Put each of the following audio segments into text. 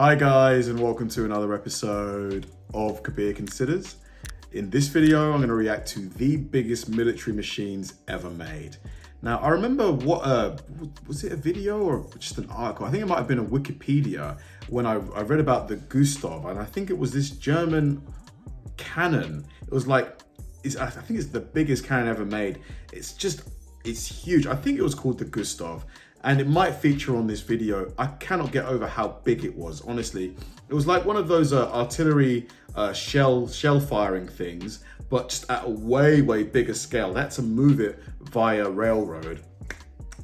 Hi guys, and welcome to another episode of Kabir Considers. In this video, I'm going to react to the biggest military machines ever made. Now, I remember was it a video or just an article? I think it might have been a Wikipedia when I read about the Gustav, and I think it was this German cannon. It was like, I think it's the biggest cannon ever made. It's huge. I think it was called the Gustav. And it might feature on this video. I cannot get over how big it was, honestly. It was like one of those artillery shell firing things, but just at a way bigger scale. They had to move it via railroad.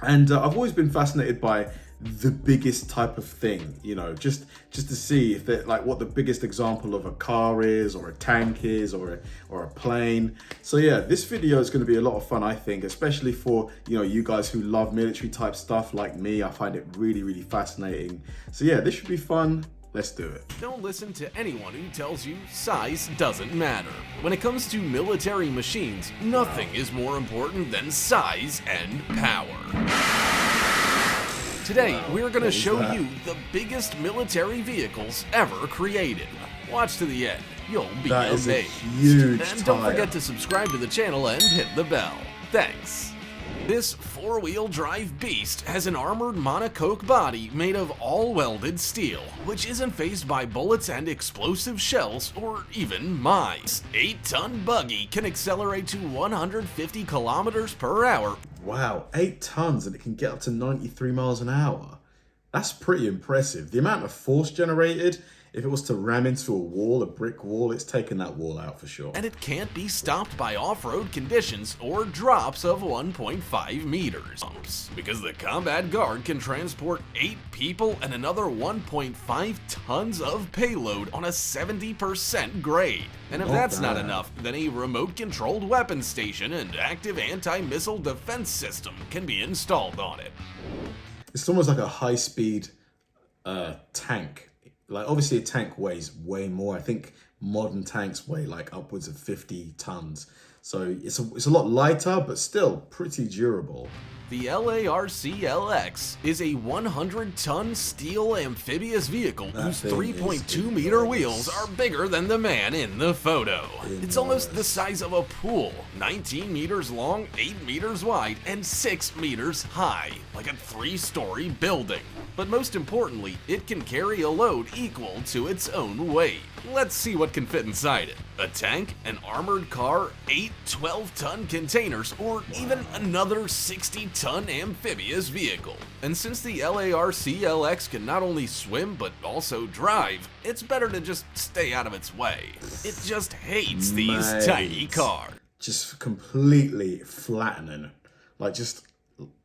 And I've always been fascinated by the biggest type of thing, you know, just to see if they're like what the biggest example of a car is, or a tank is, or a plane. So yeah, this video is going to be a lot of fun, I think, especially for, you know, you guys who love military type stuff like me. I find it really fascinating. So yeah, this should be fun. Let's do it. Don't listen to anyone who tells you size doesn't matter. When it comes to military machines, nothing is more important than size and power. Today, we're going to show you the biggest military vehicles ever created. Watch to the end. You'll be amazed. And don't forget to subscribe to the channel and hit the bell. Thanks. This four-wheel drive beast has an armored monocoque body made of all-welded steel, which isn't phased by bullets and explosive shells or even mines. 8-ton buggy can accelerate to 150 kilometers per hour. Wow, 8 tons and it can get up to 93 miles an hour. That's pretty impressive. The amount of force generated, if it was to ram into a wall, a brick wall, it's taken that wall out for sure. And it can't be stopped by off-road conditions or drops of 1.5 meters. Because the combat guard can transport 8 people and another 1.5 tons of payload on a 70% grade. And if that's not enough, then a remote-controlled weapon station and active anti-missile defense system can be installed on it. It's almost like a high-speed tank. Like, obviously a tank weighs way more. I think modern tanks weigh like upwards of 50 tons. So it's a lot lighter, but still pretty durable. The LARC-LX is a 100-ton steel amphibious vehicle whose 3.2-meter wheels are bigger than the man in the photo. It's almost the size of a pool, 19 meters long, 8 meters wide, and 6 meters high, like a 3-story building. But most importantly, it can carry a load equal to its own weight. Let's see what can fit inside it. A tank, an armored car, 8 12-ton containers, or even another 60-ton amphibious vehicle. And since the LARC-LX can not only swim but also drive, it's better to just stay out of its way. It just hates these tiny cars. Just completely flattening. Like, just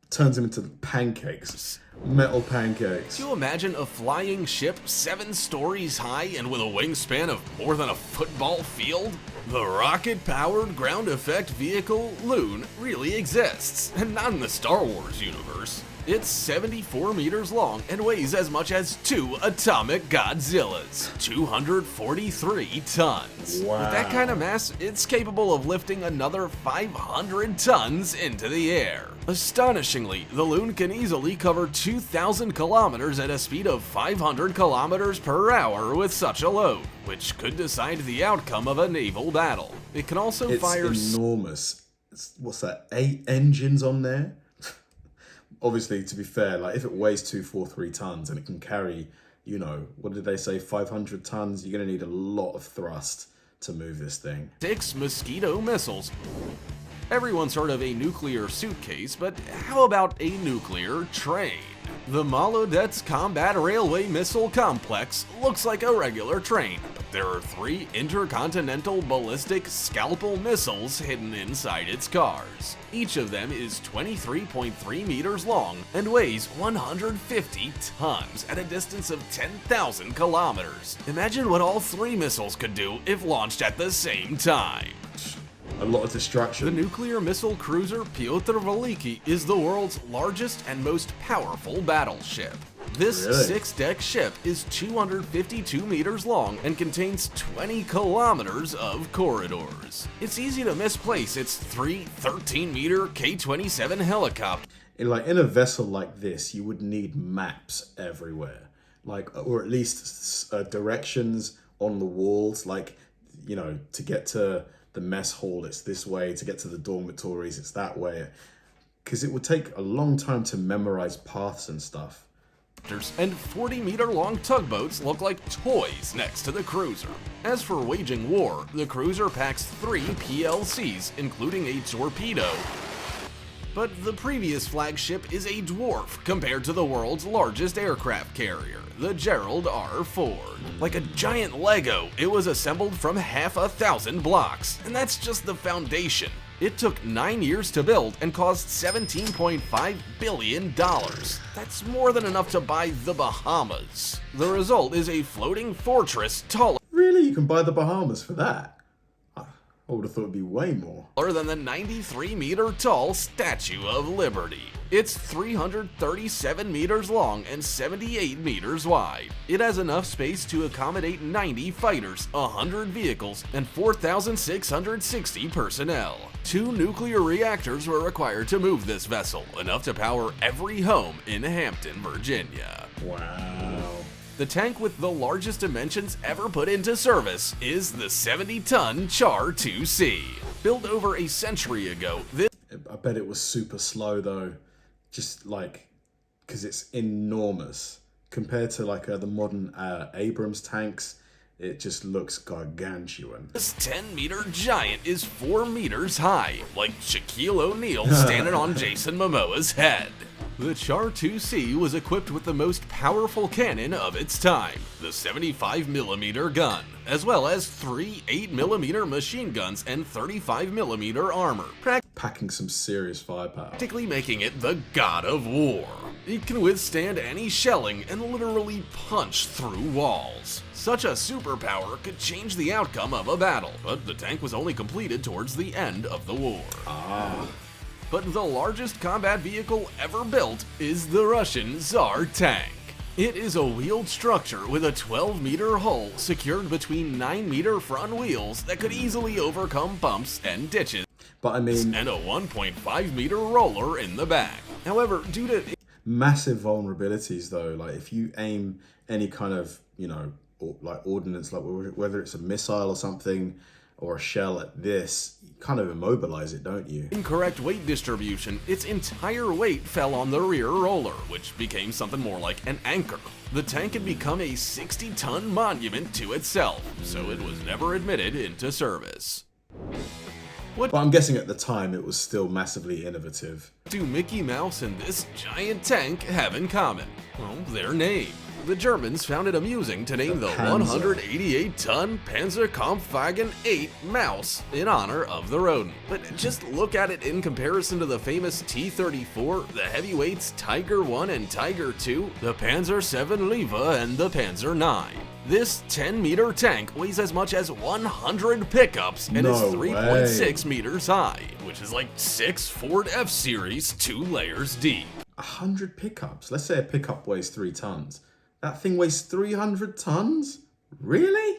turns them into pancakes. Metal pancakes. Can you imagine a flying ship 7 stories high and with a wingspan of more than a football field? The rocket-powered ground effect vehicle Loon really exists, and not in the Star Wars universe. It's 74 meters long and weighs as much as 2 atomic Godzillas, 243 tons. Wow. With that kind of mass, it's capable of lifting another 500 tons into the air. Astonishingly, the Loon can easily cover 2,000 kilometers at a speed of 500 kilometers per hour with such a load, which could decide the outcome of a naval battle. It can also fire... It's enormous. What's that, 8 engines on there? Obviously, to be fair, like if it weighs 243 tons and it can carry, you know, what did they say, 500 tons, you're going to need a lot of thrust to move this thing. 6 Mosquito missiles. Everyone's heard of a nuclear suitcase, but how about a nuclear train? The Molodets Combat Railway Missile Complex looks like a regular train, but there are 3 intercontinental ballistic scalpel missiles hidden inside its cars. Each of them is 23.3 meters long and weighs 150 tons at a distance of 10,000 kilometers. Imagine what all 3 missiles could do if launched at the same time. A lot of destruction. The nuclear missile cruiser Pyotr Veliki is the world's largest and most powerful battleship. This 6-deck ship is 252 meters long and contains 20 kilometers of corridors. It's easy to misplace its 3 13-meter K-27 helicopters. In a vessel like this, you would need maps everywhere. like, or at least directions on the walls, like, you know, to get to the mess hall, it's this way, to get to the dormitories, it's that way. Because it would take a long time to memorize paths and stuff. And 40-meter-long tugboats look like toys next to the cruiser. As for waging war, the cruiser packs 3 PLCs, including a torpedo. But the previous flagship is a dwarf compared to the world's largest aircraft carrier, the Gerald R. Ford. Like a giant Lego, it was assembled from half a thousand blocks, and that's just the foundation. It took 9 years to build and cost $17.5 billion. That's more than enough to buy the Bahamas. The result is a floating fortress taller. Really? You can buy the Bahamas for that? I would have thought it'd be way more. Than the 93-meter-tall Statue of Liberty. It's 337 meters long and 78 meters wide. It has enough space to accommodate 90 fighters, 100 vehicles, and 4,660 personnel. 2 nuclear reactors were required to move this vessel, enough to power every home in Hampton, Virginia. Wow. The tank with the largest dimensions ever put into service is the 70-ton Char 2C. Built over a century ago, I bet it was super slow though, just like, because it's enormous. Compared to like the modern Abrams tanks, it just looks gargantuan. This 10-meter giant is 4 meters high, like Shaquille O'Neal standing on Jason Momoa's head. The Char 2C was equipped with the most powerful cannon of its time, the 75mm gun, as well as 3 8mm machine guns and 35mm armor, Packing some serious firepower. practically making it the god of war. It can withstand any shelling and literally punch through walls. Such a superpower could change the outcome of a battle, but the tank was only completed towards the end of the war. But the largest combat vehicle ever built is the Russian Tsar tank. It is a wheeled structure with a 12-meter hull secured between 9-meter front wheels that could easily overcome bumps and ditches, But I mean, and a 1.5-meter roller in the back. However, due to massive vulnerabilities though, like if you aim any kind of, you know, like ordnance, like whether it's a missile or something, or a shell at this, you kind of immobilize it, don't you? incorrect weight distribution, its entire weight fell on the rear roller, which became something more like an anchor. The tank had become a 60-ton monument to itself, so it was never admitted into service. But I'm guessing at the time it was still massively innovative. What do Mickey Mouse and this giant tank have in common? Well, their name. The Germans found it amusing to name the Panzer. 188-ton Panzerkampfwagen 8 Mouse in honor of the rodent. But just look at it in comparison to the famous T-34, the heavyweights Tiger 1 and Tiger 2, the Panzer 7 Leva, and the Panzer 9. This 10-meter tank weighs as much as 100 pickups and is 3.6 meters high, which is like 6 Ford F-Series 2 layers deep. 100 pickups? Let's say a pickup weighs 3 tons. That thing weighs 300 tons? Really?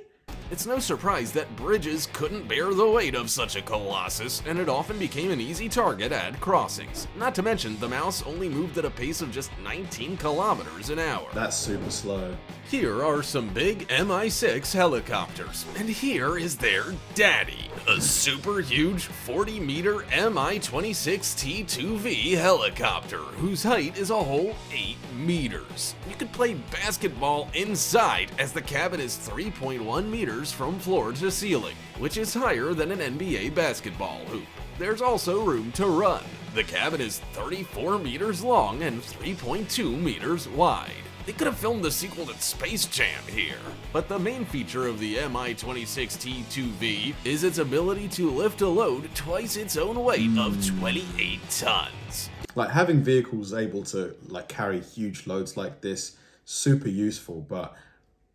It's no surprise that bridges couldn't bear the weight of such a colossus, and it often became an easy target at crossings. Not to mention, the Mouse only moved at a pace of just 19 kilometers an hour. That's super slow. Here are some big Mi-6 helicopters, and here is their daddy, a super huge 40-meter Mi-26 T2V helicopter, whose height is a whole 8 meters. You could play basketball inside, as the cabin is 3.1 meters from floor to ceiling, which is higher than an NBA basketball hoop. There's also room to run. The cabin is 34 meters long and 3.2 meters wide. They could have filmed the sequel to Space Jam here. But the main feature of the Mi-26 T2V is its ability to lift a load twice its own weight of 28 tons. Like having vehicles able to like carry huge loads like this, super useful, but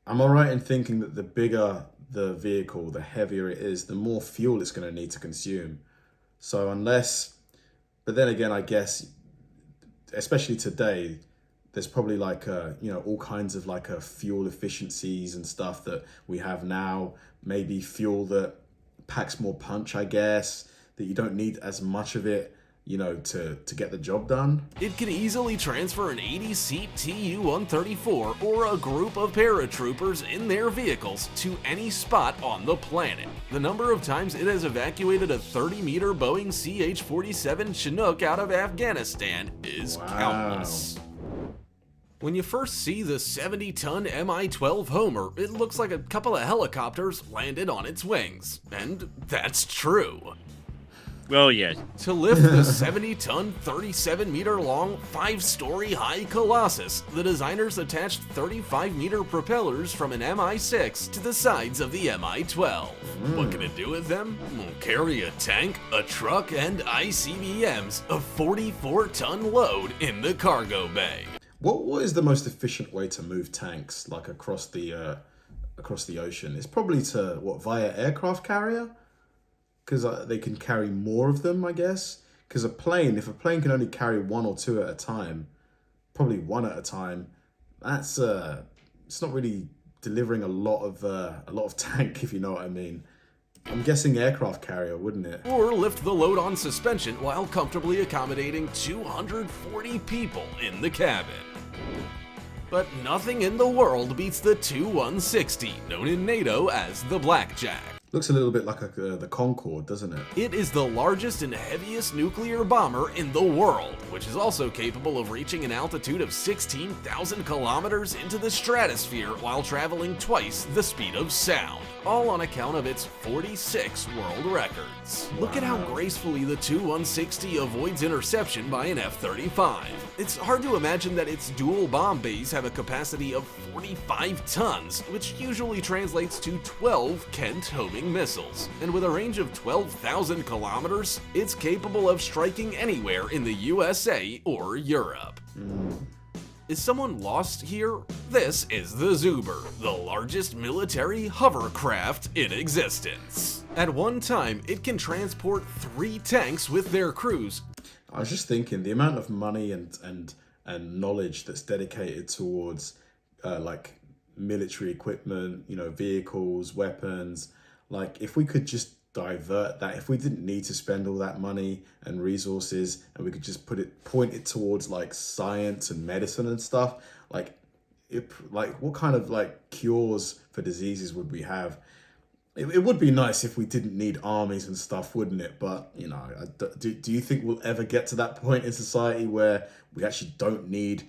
am I right in thinking that the bigger the vehicle, the heavier it is, the more fuel it's going to need to consume? So unless, but then again, I guess, especially today, there's probably like, you know, all kinds of like fuel efficiencies and stuff that we have now. Maybe fuel that packs more punch, I guess, that you don't need as much of it, you know, to get the job done. It can easily transfer an 80-seat Tu-134 or a group of paratroopers in their vehicles to any spot on the planet. The number of times it has evacuated a 30-meter Boeing CH-47 Chinook out of Afghanistan is countless. When you first see the 70-ton Mi-12 Homer, it looks like a couple of helicopters landed on its wings. And that's true. Well, yes. To lift the 70-ton, 37-meter-long, 5-story high Colossus, the designers attached 35-meter propellers from an Mi-6 to the sides of the Mi-12. What can it do with them? Carry a tank, a truck, and ICBMs, a 44-ton load in the cargo bay. What is the most efficient way to move tanks, like across the ocean? It's probably via aircraft carrier? Because they can carry more of them, I guess. Because if a plane can only carry one or two at a time, probably one at a time, that's it's not really delivering a lot of tank, if you know what I mean. I'm guessing aircraft carrier, wouldn't it? Or lift the load on suspension while comfortably accommodating 240 people in the cabin. But nothing in the world beats the Tu-160, known in NATO as the Blackjack. Looks a little bit like the Concorde, doesn't it? It is the largest and heaviest nuclear bomber in the world, which is also capable of reaching an altitude of 16,000 kilometers into the stratosphere while traveling twice the speed of sound, all on account of its 46 world records. Wow. Look at how gracefully the Tu-160 avoids interception by an F-35. It's hard to imagine that its dual bomb bays have a capacity of 45 tons, which usually translates to 12 Kent homing missiles. And with a range of 12,000 kilometers, it's capable of striking anywhere in the USA or Europe. Is someone lost here? This is the Zuber, the largest military hovercraft in existence. At one time, it can transport 3 tanks with their crews. I was just thinking, the amount of money and knowledge that's dedicated towards like military equipment, you know, vehicles, weapons. Like, if we could just divert that, if we didn't need to spend all that money and resources, and we could just point it towards like science and medicine and stuff, like what kind of like cures for diseases would we have? It would be nice if we didn't need armies and stuff, wouldn't it? But, you know, do you think we'll ever get to that point in society where we actually don't need,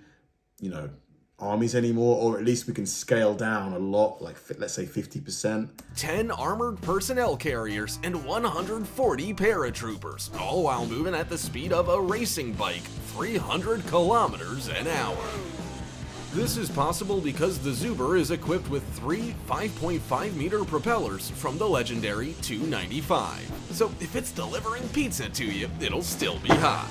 you know, armies anymore? Or at least we can scale down a lot, like let's say 50%. 10 armored personnel carriers and 140 paratroopers, all while moving at the speed of a racing bike, 300 kilometers an hour. This is possible because the Zuber is equipped with 3 5.5-meter propellers from the legendary Tu-95. So if it's delivering pizza to you, it'll still be hot.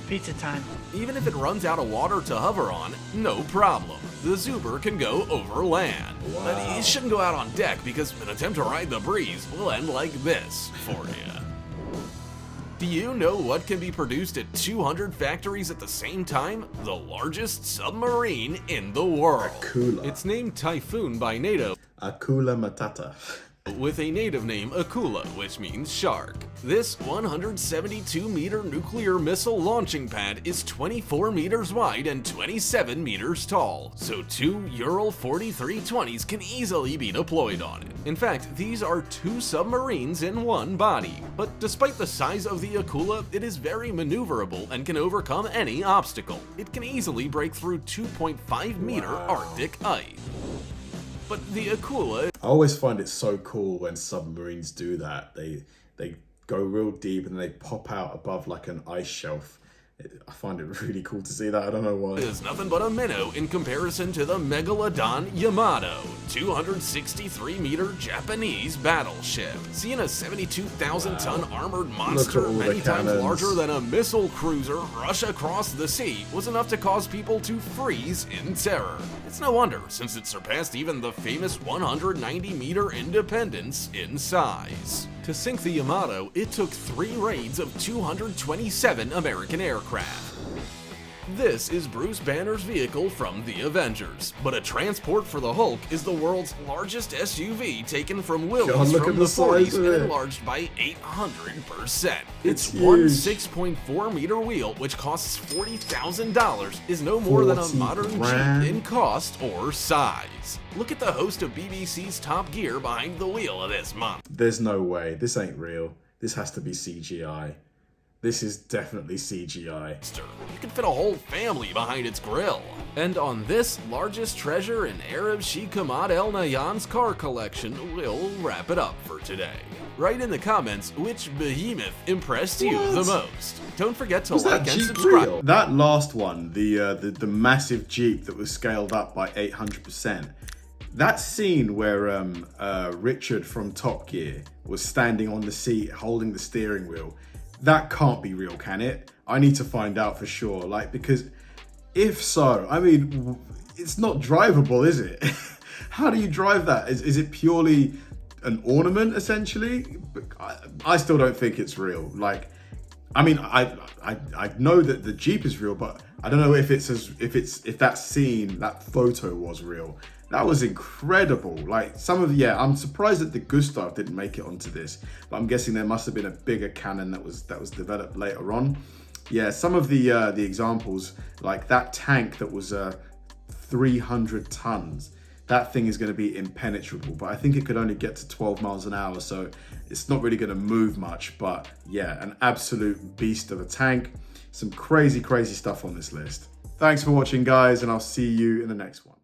Pizza time. Even if it runs out of water to hover on, no problem. The Zuber can go over land. Wow. But you shouldn't go out on deck because an attempt to ride the breeze will end like this for you. Do you know what can be produced at 200 factories at the same time? The largest submarine in the world. Akula. It's named Typhoon by NATO. Akula Matata. With a native name Akula, which means shark. This 172-meter nuclear missile launching pad is 24 meters wide and 27 meters tall, so 2 Ural 4320s can easily be deployed on it. In fact, these are 2 submarines in one body. But despite the size of the Akula, it is very maneuverable and can overcome any obstacle. It can easily break through 2.5-meter Arctic ice. But the Akula... I always find it so cool when submarines do that. They go real deep and they pop out above like an ice shelf. I find it really cool to see that. I don't know why. Is nothing but a minnow in comparison to the Megalodon Yamato, 263-meter Japanese battleship. Seeing a 72,000-ton armored monster many times larger than a missile cruiser rush across the sea was enough to cause people to freeze in terror. It's no wonder, since it surpassed even the famous 190-meter Independence in size. To sink the Yamato, it took 3 raids of 227 American aircraft. This is Bruce Banner's vehicle from the Avengers, but a transport for the Hulk is the world's largest SUV taken from Willys from the 40s and enlarged by 800%. Its one 6.4 meter wheel, which costs $40,000, is no more than a modern Jeep in cost or size. Look at the host of BBC's Top Gear behind the wheel of this month. There's no way. This ain't real. This has to be CGI. This is definitely CGI. You can fit a whole family behind its grill. And on this largest treasure in Arab Sheikh Hamad El Nahyan's car collection, we'll wrap it up for today. Write in the comments which behemoth impressed you the most. Don't forget to like and subscribe. Real? That last one, the massive Jeep that was scaled up by 800%. That scene where Richard from Top Gear was standing on the seat holding the steering wheel, that can't be real, can it? I need to find out for sure, like, because if so, I mean, it's not drivable, is it? How do you drive that? Is it purely an ornament, essentially? I still don't think it's real. Like, I mean, I know that the Jeep is real, but I don't know if if that scene, that photo was real. That was incredible. Like I'm surprised that the Gustav didn't make it onto this, but I'm guessing there must have been a bigger cannon that was developed later on. Yeah, some of the examples, like that tank that was 300 tons. That thing is going to be impenetrable, but I think it could only get to 12 miles an hour, so it's not really going to move much. But yeah, an absolute beast of a tank. Some crazy stuff on this list. Thanks for watching, guys, and I'll see you in the next one.